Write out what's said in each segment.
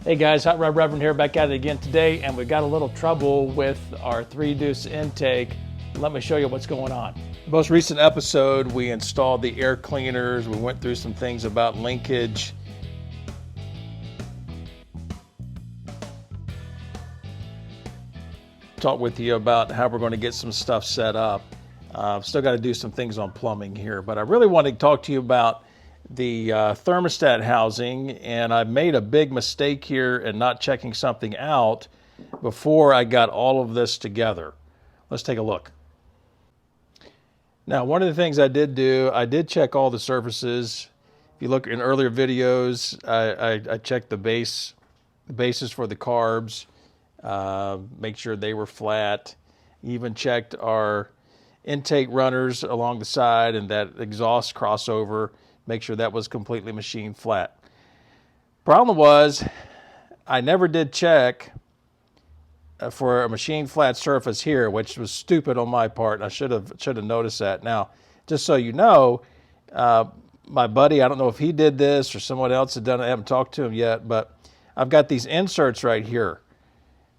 Hey guys, Hot Rod Reverend here, back at it again today, and we've got a little trouble with our 3 Deuce intake. Let me show you what's going on. The most recent episode, we installed the air cleaners. We went through some things about linkage. Talked with you about how we're going to get some stuff set up. Still got to do some things on plumbing here, but I really want to talk to you about the thermostat housing, and I made a big mistake here in not checking something out before I got all of this together. Let's take a look. Now, one of the things I did do, I did check all the surfaces. If you look in earlier videos, I checked the bases for the carbs, make sure they were flat. Even checked our intake runners along the side and that exhaust crossover, make sure that was completely machine flat. Problem was, I never did check for a machine flat surface here, which was stupid on my part. I should have noticed that. Now, just so you know, my buddy, I don't know if he did this or someone else had done it. I haven't talked to him yet, but I've got these inserts right here.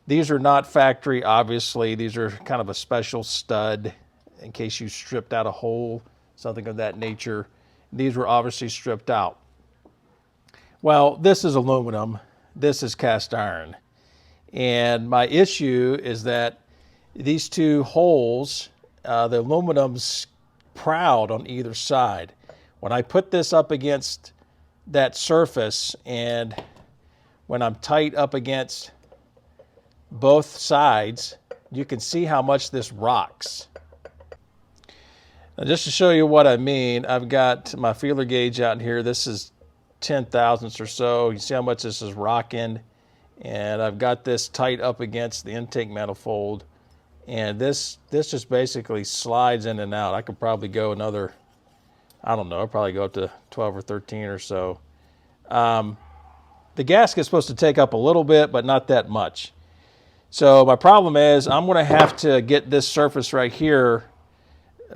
These are not factory, obviously. These are kind of a special stud in case you stripped out a hole, something of that nature. These were obviously stripped out. Well, this is aluminum, this is cast iron. And my issue is that these two holes, the aluminum's proud on either side. When I put this up against that surface and when I'm tight up against both sides, you can see how much this rocks. Now, just to show you what I mean, I've got my feeler gauge out here. This is 10 thousandths or so. You see how much this is rocking. And I've got this tight up against the intake manifold. And this just basically slides in and out. I could probably go another, I don't know, I'll probably go up to 12 or 13 or so. The gasket's supposed to take up a little bit, but not that much. So my problem is I'm going to have to get this surface right here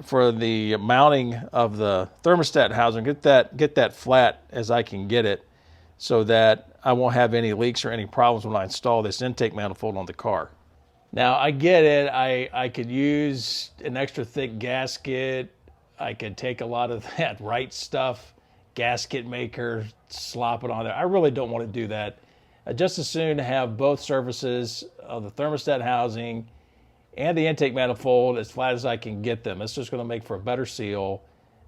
for the mounting of the thermostat housing, get that flat as I can get it so that I won't have any leaks or any problems when I install this intake manifold on the car. Now, I get it. I could use an extra thick gasket. I could take a lot of that right stuff, gasket maker, slop it on there. I really don't want to do that. I just as soon have both surfaces of the thermostat housing and the intake manifold as flat as I can get them. It's just going to make for a better seal.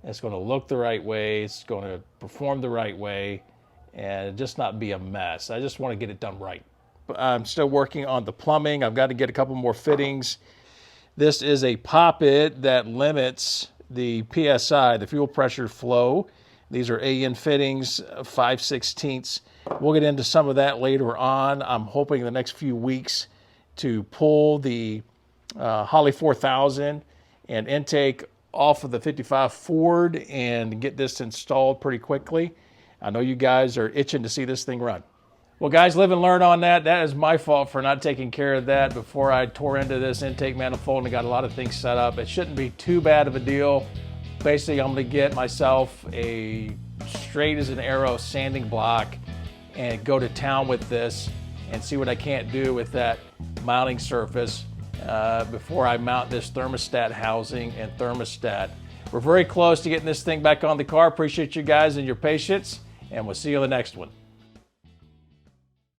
It's going to look the right way. It's going to perform the right way and just not be a mess. I just want to get it done right. I'm still working on the plumbing. I've got to get a couple more fittings. This is a poppet that limits the PSI, the fuel pressure flow. These are AN fittings, 5/16. We'll get into some of that later on. I'm hoping in the next few weeks to pull the Holley 4000 and intake off of the 55 Ford and get this installed pretty quickly. I know you guys are itching to see this thing run. Well, guys, live and learn on that. That is my fault for not taking care of that before I tore into this intake manifold and got a lot of things set up. It shouldn't be too bad of a deal. Basically, I'm going to get myself a straight as an arrow sanding block and go to town with this and see what I can't do with that mounting surface before I mount this thermostat housing and thermostat. We're very close to getting this thing back on the car. Appreciate you guys and your patience, and we'll see you on the next one.